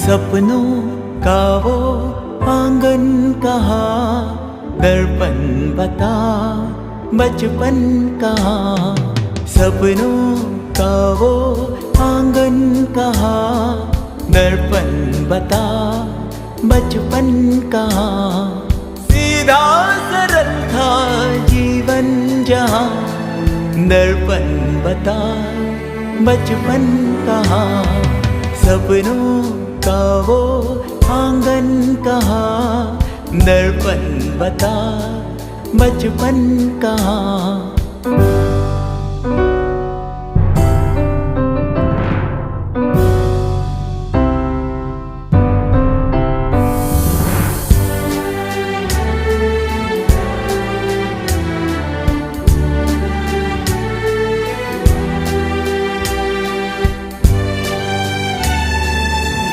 सपनों का वो आंगन कहाँ, दर्पण बता बचपन कहाँ। सपनों का वो आंगन कहाँ, दर्पण बता बचपन कहाँ। सीधा सरल था जीवन जहाँ, दर्पण बता बचपन कहाँ। सपनों का वो आंगन कहाँ, दर्पण बता बचपन कहाँ।